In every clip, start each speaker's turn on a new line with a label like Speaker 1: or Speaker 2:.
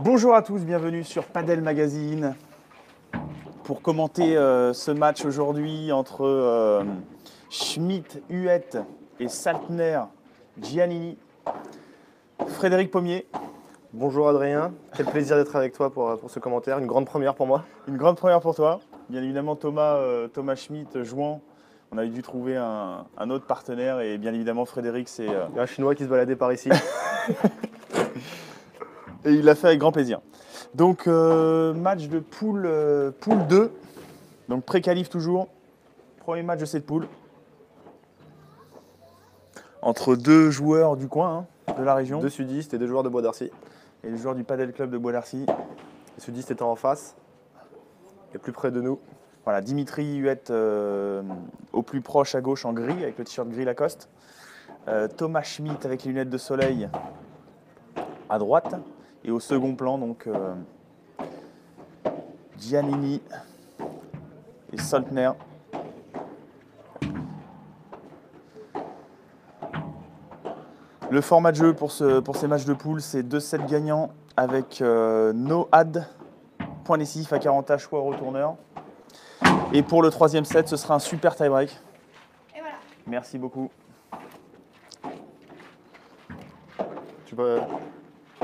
Speaker 1: Bonjour à tous, bienvenue sur Padel Magazine pour commenter ce match aujourd'hui entre Schmidt, Huet et Saltner, Giannini. Frédéric Pommier.
Speaker 2: Bonjour Adrien, quel plaisir d'être avec toi pour ce commentaire, une grande première pour moi.
Speaker 1: Une grande première pour toi. Bien évidemment Thomas Schmidt jouant. On avait dû trouver un autre partenaire et bien évidemment Frédéric c'est...
Speaker 2: Il y a un Chinois qui se baladait par ici.
Speaker 1: Et il l'a fait avec grand plaisir. Donc match de poule 2, donc pré-qualif toujours. Premier match de cette poule. Entre deux joueurs du coin, de la région.
Speaker 2: Deux sudistes et deux joueurs de Bois d'Arcy.
Speaker 1: Et le joueur du Padel Club de Bois d'Arcy.
Speaker 2: Les sudistes étant en face et plus près de nous.
Speaker 1: Voilà, Dimitri Huet au plus proche à gauche en gris, avec le t-shirt gris Lacoste. Thomas Schmidt avec les lunettes de soleil à droite. Et au second plan, donc, Giannini et Saltner. Le format de jeu pour ces matchs de poule, c'est 2 sets gagnants avec no ad, point décisif à 40 H choix au retourneur. Et pour le troisième set, ce sera un super tie-break.
Speaker 3: Et voilà.
Speaker 1: Merci beaucoup.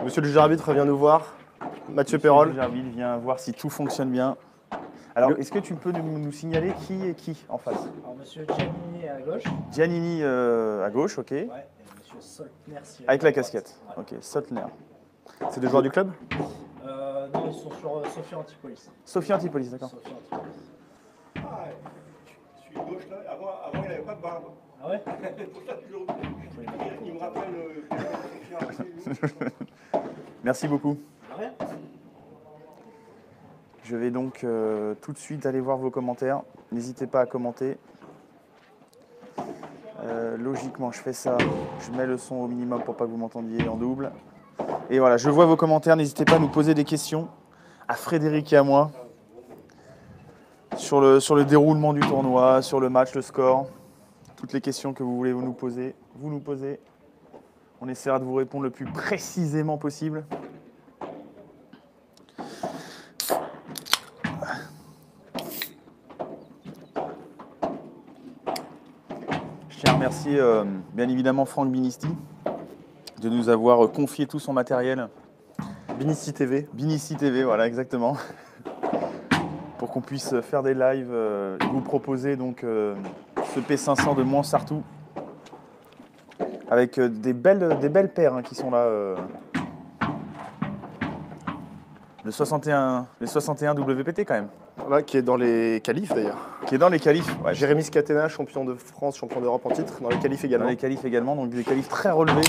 Speaker 2: Monsieur le juge arbitre vient nous voir. Mathieu Perrol.
Speaker 1: Le juge arbitre vient voir si tout fonctionne bien. Alors, est-ce que tu peux nous signaler qui est qui en face?
Speaker 4: Alors, monsieur Giannini à gauche.
Speaker 1: Giannini à gauche, ok.
Speaker 4: Ouais, et monsieur Saltner
Speaker 1: Avec la casquette.
Speaker 4: Ouais.
Speaker 1: Ok, Saltner.
Speaker 2: C'est des joueurs du club?
Speaker 4: Non, ils sont sur Sophie Antipolis.
Speaker 1: Sophie Antipolis, d'accord.
Speaker 4: Sophie Antipolis.
Speaker 5: Ah, je suis gauche là. Avant il n'avait pas de barbe.
Speaker 4: Ah ouais?
Speaker 5: C'est pour ça que il me rappelle.
Speaker 1: Merci beaucoup.
Speaker 4: Ah ouais?
Speaker 1: Je vais donc tout de suite aller voir vos commentaires. N'hésitez pas à commenter. Logiquement, je fais ça. Je mets le son au minimum pour pas que vous m'entendiez en double. Et voilà, je vois vos commentaires. N'hésitez pas à nous poser des questions à Frédéric et à moi sur le déroulement du tournoi, sur le match, le score. Toutes les questions que vous voulez nous poser, vous nous posez. On essaiera de vous répondre le plus précisément possible. Je tiens à remercier bien évidemment Franck Binisti de nous avoir confié tout son matériel.
Speaker 2: Binici TV.
Speaker 1: Binisti TV, voilà exactement. Pour qu'on puisse faire des lives et vous proposer donc ce P500 de Montsartou avec des belles paires qui sont là. Le 61 WPT quand même.
Speaker 2: Voilà, qui est dans les qualifs d'ailleurs.
Speaker 1: Qui est dans les qualifs. Ouais,
Speaker 2: Jérémy Scatena, champion de France, champion d'Europe en titre, dans les qualifs
Speaker 1: dans
Speaker 2: également.
Speaker 1: les qualifs également, donc des qualifs très relevés.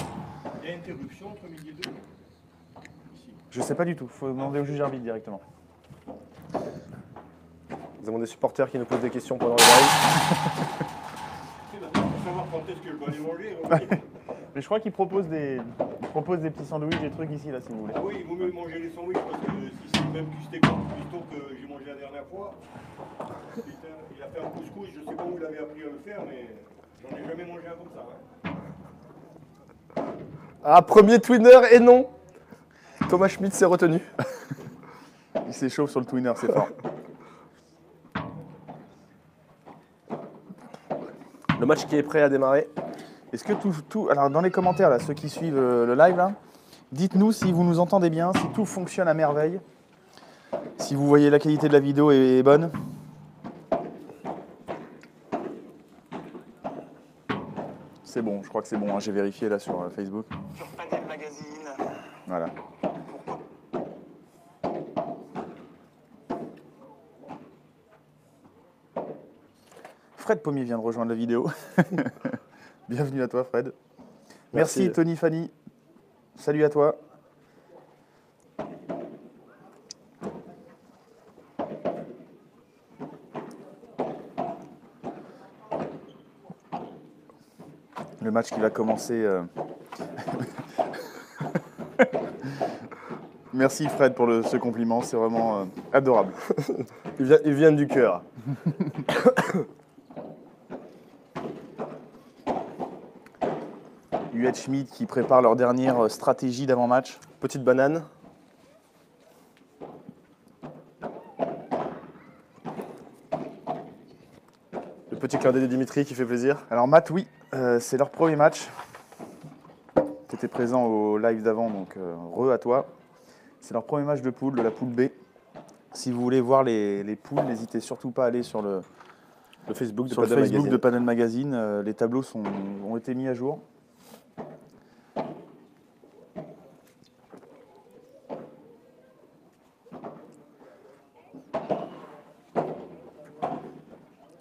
Speaker 5: Il y a interruption entre midi et deux.
Speaker 1: Je sais pas du tout, il faut demander au juge arbitre directement.
Speaker 2: Nous avons des supporters qui nous posent des questions pendant le live.
Speaker 5: C'est maintenant pour savoir quand est-ce que je dois aller manger.
Speaker 1: Mais je crois qu'il propose des petits sandwichs, des trucs ici là si vous voulez.
Speaker 5: Ah oui, il vaut mieux manger les sandwichs parce que si c'est le même steak cuistot que j'ai mangé la dernière fois, putain, il a fait un couscous, je sais pas où il avait appris à le faire, mais j'en ai jamais mangé un comme ça. Hein.
Speaker 2: Ah, premier twinner et non. Thomas Schmidt s'est retenu.
Speaker 1: Il s'échauffe sur le twinner, c'est fort.
Speaker 2: Le match qui est prêt à démarrer.
Speaker 1: Est-ce que alors dans les commentaires là, ceux qui suivent le live là, dites-nous si vous nous entendez bien, si tout fonctionne à merveille, si vous voyez la qualité de la vidéo est bonne. C'est bon, je crois que c'est bon, hein, j'ai vérifié là sur Facebook. Sur Padel Magazine. Voilà. Fred Pommier vient de rejoindre la vidéo. Bienvenue à toi Fred. Merci Tony Fanny. Salut à toi. Le match qui va commencer. Merci Fred pour ce compliment, c'est vraiment adorable.
Speaker 2: Ils viennent du cœur.
Speaker 1: Huet Schmidt qui prépare leur dernière stratégie d'avant-match.
Speaker 2: Petite banane. petit clin d'œil de Dimitri qui fait plaisir.
Speaker 1: Alors Matt, oui, c'est leur premier match. Tu étais présent au live d'avant, donc re à toi. C'est leur premier match de poule, de la poule B. Si vous voulez voir les poules, n'hésitez surtout pas à aller sur le
Speaker 2: Facebook de
Speaker 1: sur le
Speaker 2: Padel
Speaker 1: Facebook
Speaker 2: Magazine.
Speaker 1: de Padel Magazine. Les tableaux ont été mis à jour.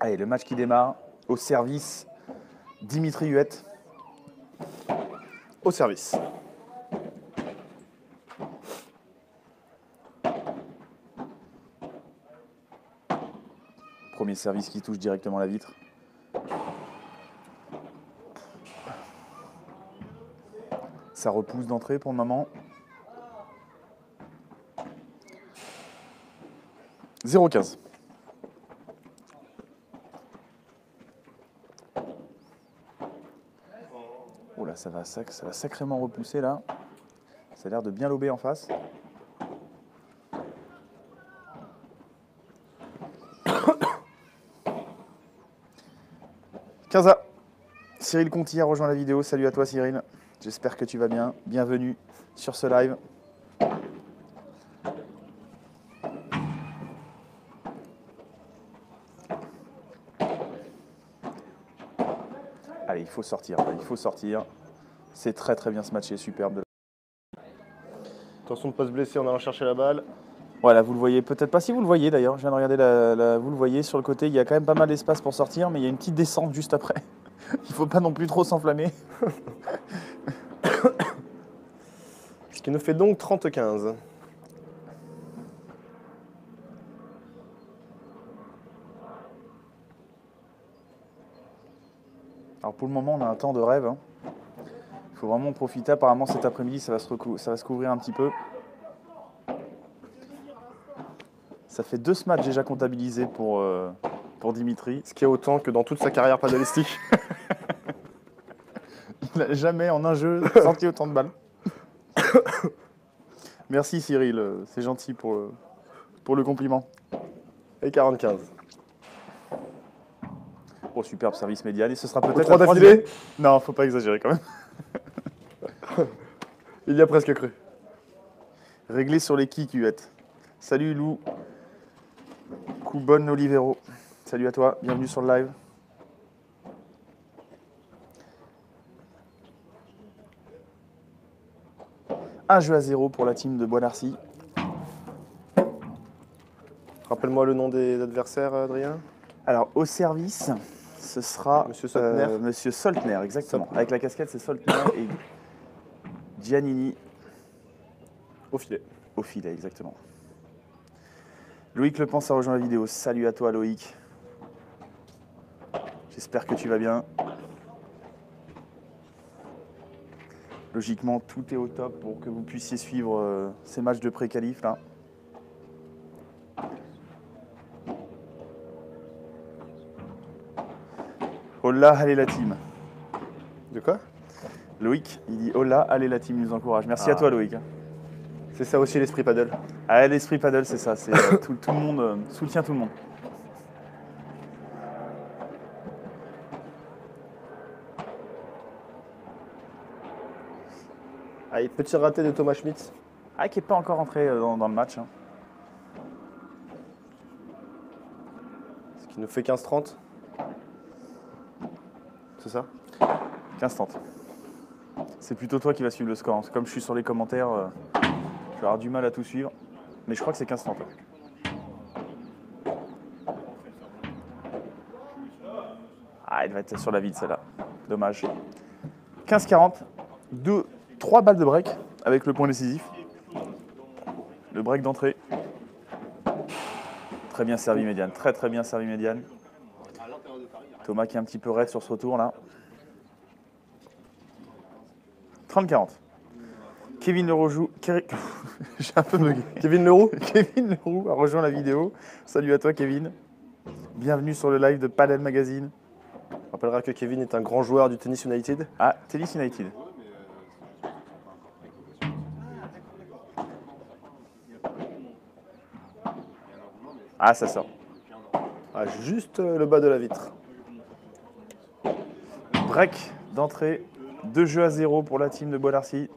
Speaker 1: Allez, le match qui démarre. Au service, Dimitri Huette.
Speaker 2: Au service.
Speaker 1: Premier service qui touche directement la vitre. Ça repousse d'entrée pour le moment. 0,15. Oh là, ça va sacrément repousser là. Ça a l'air de bien lober en face. Quinza. Cyril Conti a rejoint la vidéo. Salut à toi Cyril. J'espère que tu vas bien. Bienvenue sur ce live. Allez, il faut sortir. Il faut sortir. C'est très très bien ce match, c'est superbe.
Speaker 2: Attention de ne pas se blesser en allant chercher la balle.
Speaker 1: Voilà, vous le voyez, peut-être pas si vous le voyez d'ailleurs. Je viens de regarder vous le voyez sur le côté. Il y a quand même pas mal d'espace pour sortir, mais il y a une petite descente juste après. Il ne faut pas non plus trop s'enflammer.
Speaker 2: Ce qui nous fait donc 30-15.
Speaker 1: Alors pour le moment, on a un temps de rêve. Il faut vraiment en profiter. Apparemment, cet après-midi, ça va se couvrir un petit peu. Ça fait 2 matchs déjà comptabilisés pour Dimitri.
Speaker 2: Ce qui est autant que dans toute sa carrière paddleistique.
Speaker 1: Il n'a jamais en un jeu sorti autant de balles. Merci Cyril, c'est gentil pour le compliment.
Speaker 2: Et 40-15.
Speaker 1: Oh, superbe service médial. Et ce sera peut-être
Speaker 2: 3
Speaker 1: la
Speaker 2: d'affilée.
Speaker 1: troisième. Non, faut pas exagérer quand même.
Speaker 2: Il y a presque cru.
Speaker 1: Réglé sur les kicks, Huette. Salut Lou. Coubonne Olivero. Salut à toi, bienvenue sur le live. Un jeu à 0 pour la team de Bois-Narcy.
Speaker 2: Rappelle-moi le nom des adversaires, Adrien.
Speaker 1: Alors, au service, ce sera
Speaker 2: Monsieur Soltner.
Speaker 1: Monsieur Soltner, exactement.
Speaker 2: Soltner.
Speaker 1: Avec la casquette, c'est Soltner et Giannini
Speaker 2: Au filet.
Speaker 1: au filet, exactement. Loïc Le Pense a rejoint la vidéo. Salut à toi, Loïc. J'espère que tu vas bien. Logiquement, tout est au top pour que vous puissiez suivre ces matchs de pré-qualif là. Hola, allez la team.
Speaker 2: De quoi?
Speaker 1: Loïc, il dit hola, allez la team, il nous encourage. Merci à toi, Loïc.
Speaker 2: C'est ça aussi l'esprit paddle.
Speaker 1: Ah, l'esprit paddle, c'est ça. C'est tout le monde soutient tout le monde.
Speaker 2: Allez, petit raté de Thomas Schmitz.
Speaker 1: Ah, qui n'est pas encore entré dans le match. Hein.
Speaker 2: Ce qui nous fait 15-30. C'est ça?
Speaker 1: 15-30. C'est plutôt toi qui vas suivre le score. Hein. Comme je suis sur les commentaires, je vais avoir du mal à tout suivre. Mais je crois que c'est 15-30. Ah, elle va être sur la vide celle-là. Dommage. 15-40. 3 balles de break avec le point décisif. Le break d'entrée. Très bien servi médiane. Très très bien servi médiane. Thomas qui est un petit peu raide sur ce retour là. 30-40. Kevin Leroux. J'ai un peu bugué.
Speaker 2: Kevin Leroux.
Speaker 1: Kevin Leroux a rejoint la vidéo. Salut à toi Kevin. Bienvenue sur le live de Padel Magazine.
Speaker 2: On rappellera que Kevin est un grand joueur du Tennis United.
Speaker 1: Ah, Tennis United. Ah, ça sort.
Speaker 2: Ah, juste le bas de la vitre.
Speaker 1: break d'entrée. 2-0 pour la team de Bois-d'Arcy.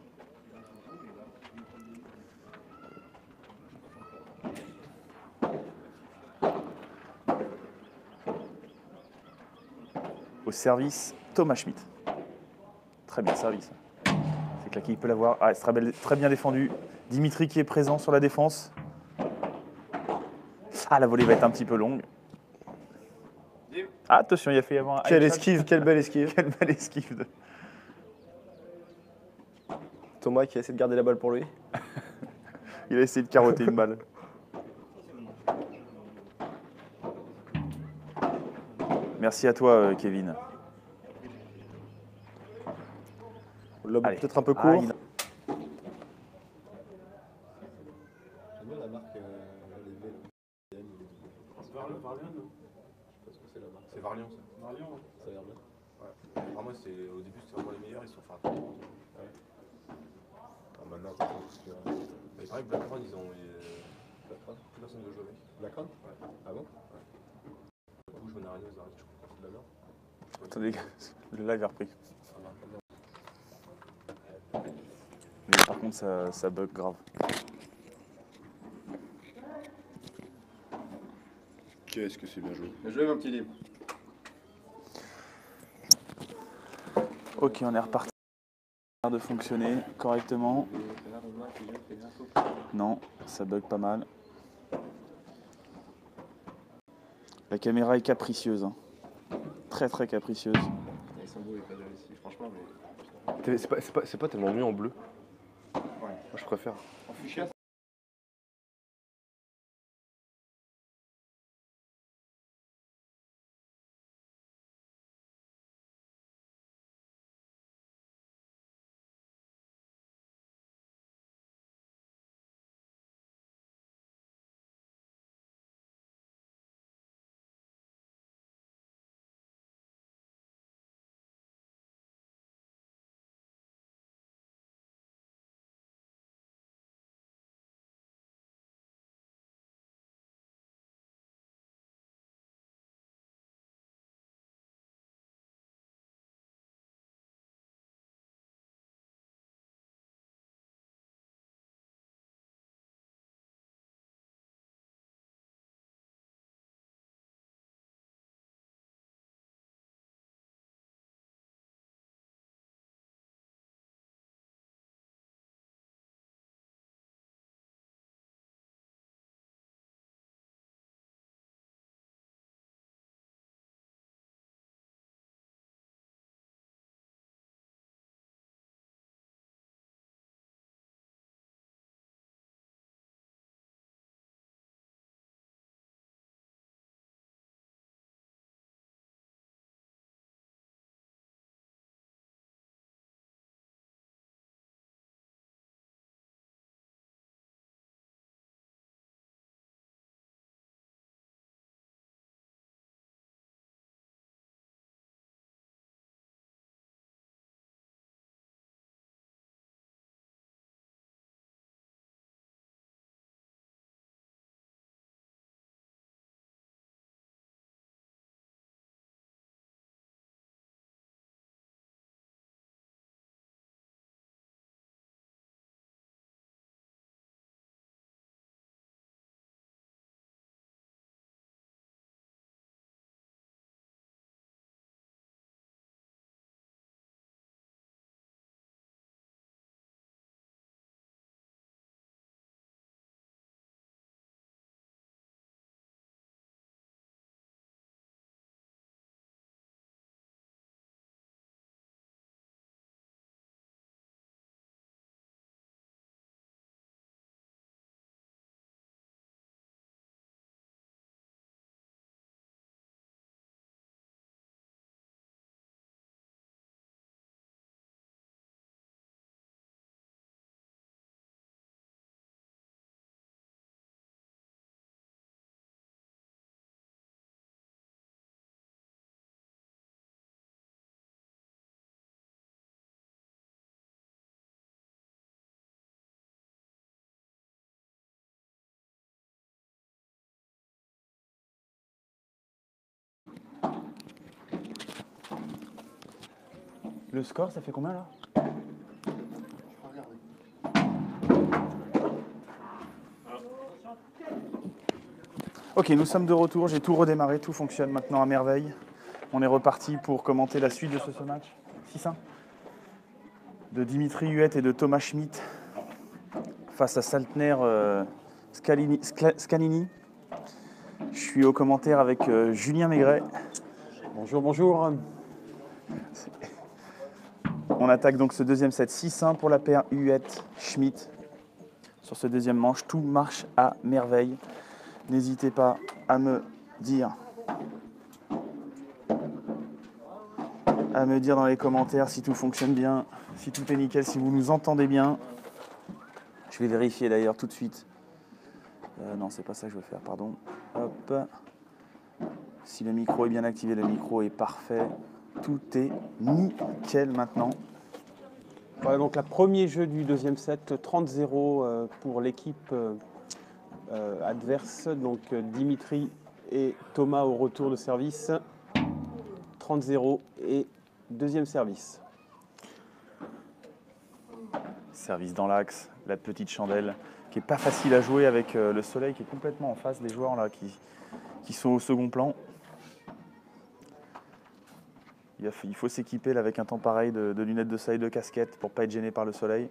Speaker 1: Au service, Thomas Schmitt. Très bien service. C'est claqué, il peut l'avoir. Ah, très bien défendu. Dimitri qui est présent sur la défense. Ah, la volée va être un petit peu longue. Ah, attention, il a fait avant un
Speaker 2: Quelle
Speaker 1: high shot.
Speaker 2: esquive, quelle belle esquive.
Speaker 1: Quelle belle esquive.
Speaker 2: Thomas qui a essayé de garder la balle pour lui.
Speaker 1: Il a essayé de carotter une balle. Merci à toi, Kevin.
Speaker 2: Lob
Speaker 1: Allez.
Speaker 2: peut-être un peu
Speaker 1: Ah,
Speaker 2: court.
Speaker 1: il-
Speaker 3: J'aime bien la marque les vélos.
Speaker 6: Varlion, non?
Speaker 3: Je sais pas ce que c'est la marque. C'est Varlion ça.
Speaker 6: Varlion, ouais.
Speaker 3: Ça a l'air bien. Ouais. Alors moi c'est au début c'était vraiment les meilleurs, ils se sont fait attraper. Ouais. Alors maintenant attention parce que. Mais il paraît que Blackron ils ont. Blackron, plus personne ne veut jouer avec. Blackron? Ouais. Ah bon? Ouais. Du coup je venais à Rennes, ils arrêtent, je crois que c'est de la merde.
Speaker 1: Attendez, le live a repris.
Speaker 3: Ah, non, non.
Speaker 1: Mais par contre, ça bug grave.
Speaker 3: Qu'est-ce que c'est bien joué.
Speaker 6: Bien joué, mon petit libre.
Speaker 1: Ok, on est reparti. Ça a l'air de fonctionner correctement. Non, ça bug pas mal. La caméra est capricieuse. Hein. Très très capricieuse.
Speaker 3: Ils sont beaux les cadres ici, franchement. Mais...
Speaker 2: C'est pas tellement mieux en bleu. Moi je préfère.
Speaker 6: En fuchsia,
Speaker 1: Le score, ça fait combien là? Ok, nous sommes de retour, j'ai tout redémarré, tout fonctionne maintenant à merveille. On est reparti pour commenter la suite de ce match. 6-1 de Dimitri Huet et de Thomas Schmitt face à Saltner Scanini. Je suis au commentaire avec Julien Maigret.
Speaker 6: Bonjour, bonjour.
Speaker 1: On attaque donc ce deuxième set 6-1 pour la paire Huet-Schmitt. Sur ce deuxième manche, tout marche à merveille. N'hésitez pas à me dire dans les commentaires si tout fonctionne bien, si tout est nickel, si vous nous entendez bien. Je vais vérifier d'ailleurs tout de suite. Non, c'est pas ça que je veux faire, pardon. Hop. Si le micro est bien activé, le micro est parfait. Tout est nickel maintenant.
Speaker 6: Voilà donc le premier jeu du deuxième set, 30-0 pour l'équipe adverse. Donc Dimitri et Thomas au retour de service. 30-0 et deuxième service.
Speaker 1: Service dans l'axe, la petite chandelle qui n'est pas facile à jouer avec le soleil qui est complètement en face des joueurs là qui sont au second plan. Il faut s'équiper avec un temps pareil de lunettes de soleil, de casquette pour ne pas être gêné par le soleil.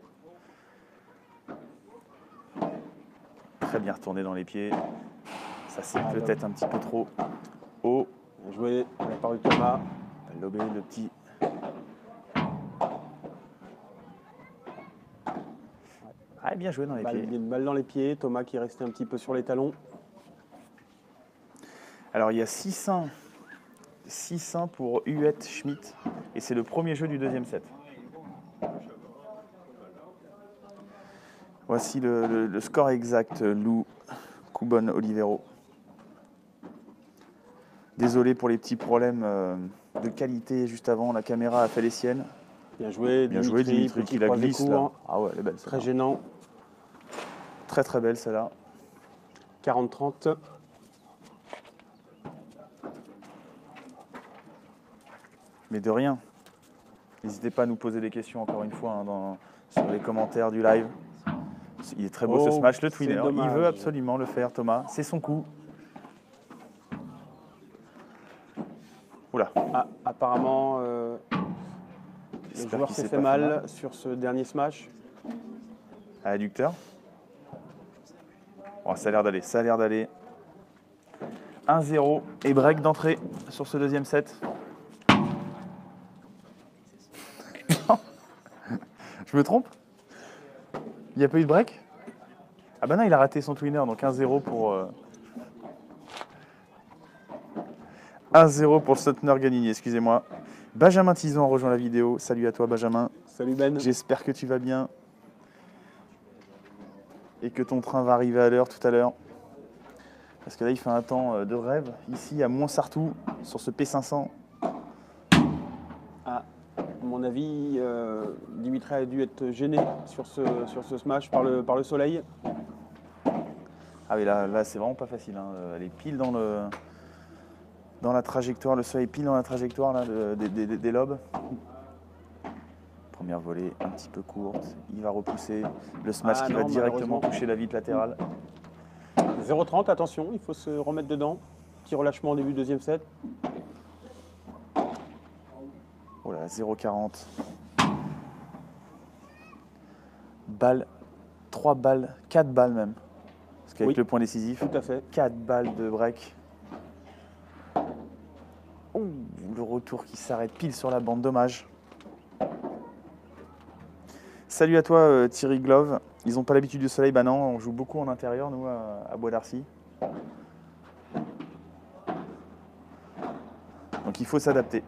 Speaker 1: Très bien retourné dans les pieds. Ça c'est peut-être un petit peu trop haut.
Speaker 6: Bien joué de la part de Thomas.
Speaker 1: Lobé le petit. Ah, bien joué dans les pieds.
Speaker 6: Balle dans les pieds. Thomas qui est resté un petit peu sur les talons.
Speaker 1: Alors il y a 6-1 pour Huet-Schmitt et c'est le premier jeu du deuxième set. Voici le score exact, Lou Coubon-Olivero. Désolé pour les petits problèmes de qualité juste avant, la caméra a fait les siennes.
Speaker 6: Bien joué
Speaker 1: Dimitri qui la glisse là. Ah ouais, elle est belle
Speaker 6: très gênant.
Speaker 1: Très très belle celle-là.
Speaker 6: 40-30.
Speaker 1: Mais de rien. N'hésitez pas à nous poser des questions encore une fois sur les commentaires du live. Il est très beau ce match, le twinner. Il veut absolument le faire, Thomas. C'est son coup. Oula.
Speaker 6: Ah, apparemment, le joueur s'est fait mal sur ce dernier smash.
Speaker 1: À adducteur. Oh, ça a l'air d'aller. 1-0 et break d'entrée sur ce deuxième set. Non. Je me trompe? Il n'y a pas eu de break? Ah bah non, il a raté son twinner, donc 1-0 pour... 1-0 pour le Saltner Ganini, excusez-moi. Benjamin Tison rejoint la vidéo. Salut à toi, Benjamin.
Speaker 6: Salut Ben.
Speaker 1: J'espère que tu vas bien. Et que ton train va arriver à l'heure tout à l'heure. Parce que là, il fait un temps de rêve. Ici, à Montsartou, sur ce P500.
Speaker 6: À mon avis, Dimitri a dû être gêné sur ce smash par le soleil.
Speaker 1: Ah oui, là c'est vraiment pas facile. Hein. Elle est pile dans la trajectoire. Le soleil est pile dans la trajectoire là, des lobes. Première volée un petit peu courte. Il va repousser le smash qui va directement toucher la vitre latérale.
Speaker 6: 0-30, attention, il faut se remettre dedans. Petit relâchement au début du deuxième set.
Speaker 1: Oh là, 0-40. Balle, 3 balles, 4 balles même. Parce qu'avec le point décisif,
Speaker 6: tout à fait.
Speaker 1: 4 balles de break. Oh, le retour qui s'arrête pile sur la bande, dommage. Salut à toi Thierry Glove. Ils n'ont pas l'habitude du soleil, bah non, on joue beaucoup en intérieur nous à Bois d'Arcy. Donc il faut s'adapter,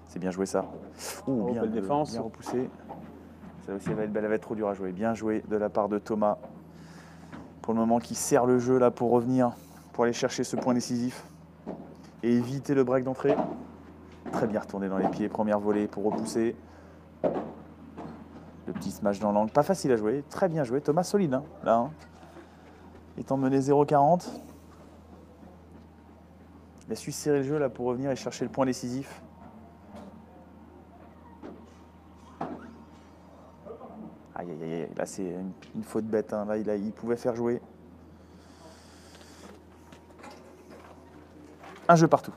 Speaker 1: C'est bien joué ça.
Speaker 6: Oh,
Speaker 1: bien,
Speaker 6: belle défense.
Speaker 1: Bien repoussé. Ça aussi elle va être trop dur à jouer. Bien joué de la part de Thomas. Pour le moment qui serre le jeu là pour revenir, pour aller chercher ce point décisif. Et éviter le break d'entrée. Très bien retourné dans les pieds, première volée pour repousser. Le petit smash dans l'angle, pas facile à jouer, très bien joué. Thomas solide, hein, là. Hein. Étant mené 0-40. Il a su serrer le jeu là pour revenir et chercher le point décisif. Aïe, aïe, aïe, là c'est une faute bête, hein. Là il pouvait faire jouer. Un jeu partout.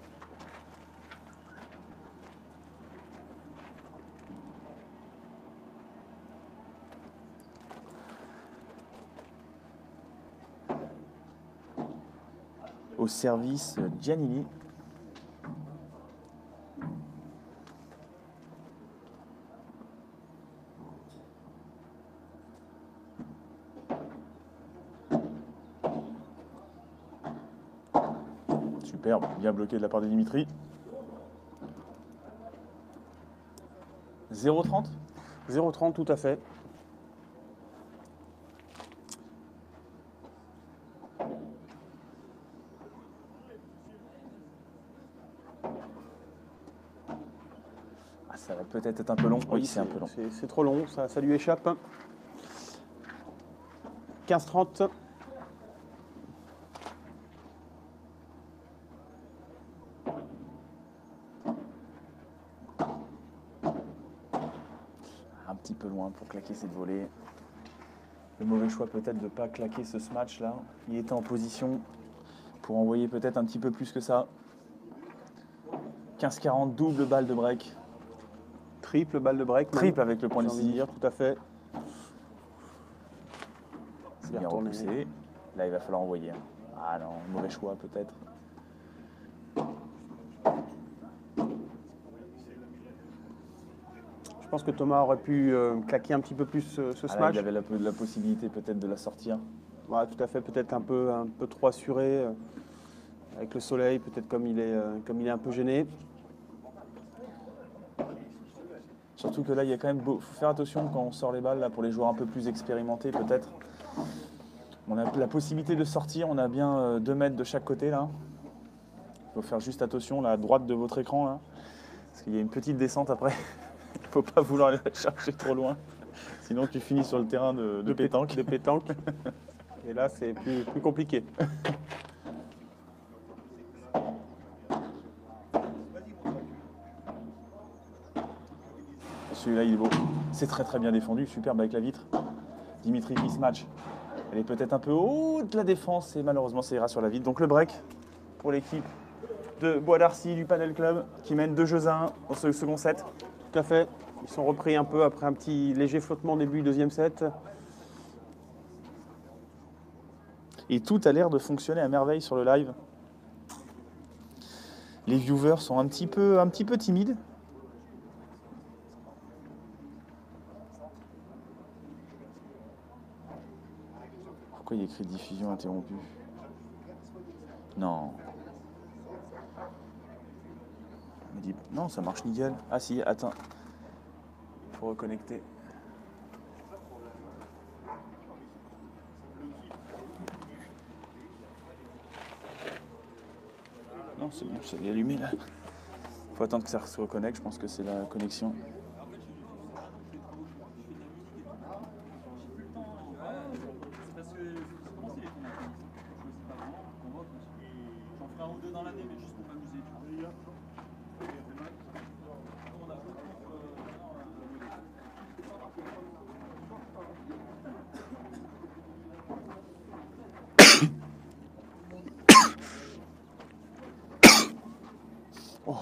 Speaker 1: Au service, Giannini. Superbe, bien bloqué de la part de Dimitri. 0,30.
Speaker 6: 0,30 tout à fait.
Speaker 1: Ah, ça va peut-être être un peu long. Oui, c'est un peu long.
Speaker 6: C'est trop long, ça lui échappe. 15-30.
Speaker 1: Un petit peu loin pour claquer cette volée. Le mauvais choix peut-être de ne pas claquer ce smash là. Il était en position pour envoyer peut-être un petit peu plus que ça. 15-40, double balle de break.
Speaker 6: Triple balle de break.
Speaker 1: Triple avec le point
Speaker 6: j'ai envie de
Speaker 1: décisif.
Speaker 6: dire, tout à fait.
Speaker 1: C'est bien repoussé. Là, il va falloir envoyer. Ah non, mauvais choix peut-être.
Speaker 6: Je pense que Thomas aurait pu claquer un petit peu plus ce
Speaker 1: Ah là,
Speaker 6: smash.
Speaker 1: il avait la possibilité peut-être de la sortir.
Speaker 6: Ouais, tout à fait, peut-être un peu trop assuré avec le soleil, peut-être comme il est un peu gêné.
Speaker 1: Surtout que là, il y a quand même faut faire attention quand on sort les balles là, pour les joueurs un peu plus expérimentés peut-être. On a la possibilité de sortir, on a bien 2 mètres de chaque côté là. Il faut faire juste attention là, à droite de votre écran là, parce qu'il y a une petite descente après. Il ne faut pas vouloir aller la chercher trop loin, sinon tu finis sur le terrain de pétanque.
Speaker 6: De pétanque. Et là, c'est plus compliqué.
Speaker 1: Celui-là, il est beau. C'est très très bien défendu, superbe avec la vitre. Dimitri qui se match. Elle est peut-être un peu haute de la défense et malheureusement ça ira sur la vitre. Donc le break pour l'équipe de Bois d'Arcy du Padel Club qui mène 2 jeux à 1 au second set.
Speaker 6: Tout à fait. Ils sont repris un peu après un petit léger flottement début deuxième set.
Speaker 1: Et tout a l'air de fonctionner à merveille sur le live. Les viewers sont un petit peu timides. Pourquoi il y a écrit diffusion interrompue? Non. On me dit, non, ça marche nickel. Ah si, attends. Il faut reconnecter. Non, c'est bon, c'est allumé là. Il faut attendre que ça se reconnecte, je pense que c'est la connexion. Oh.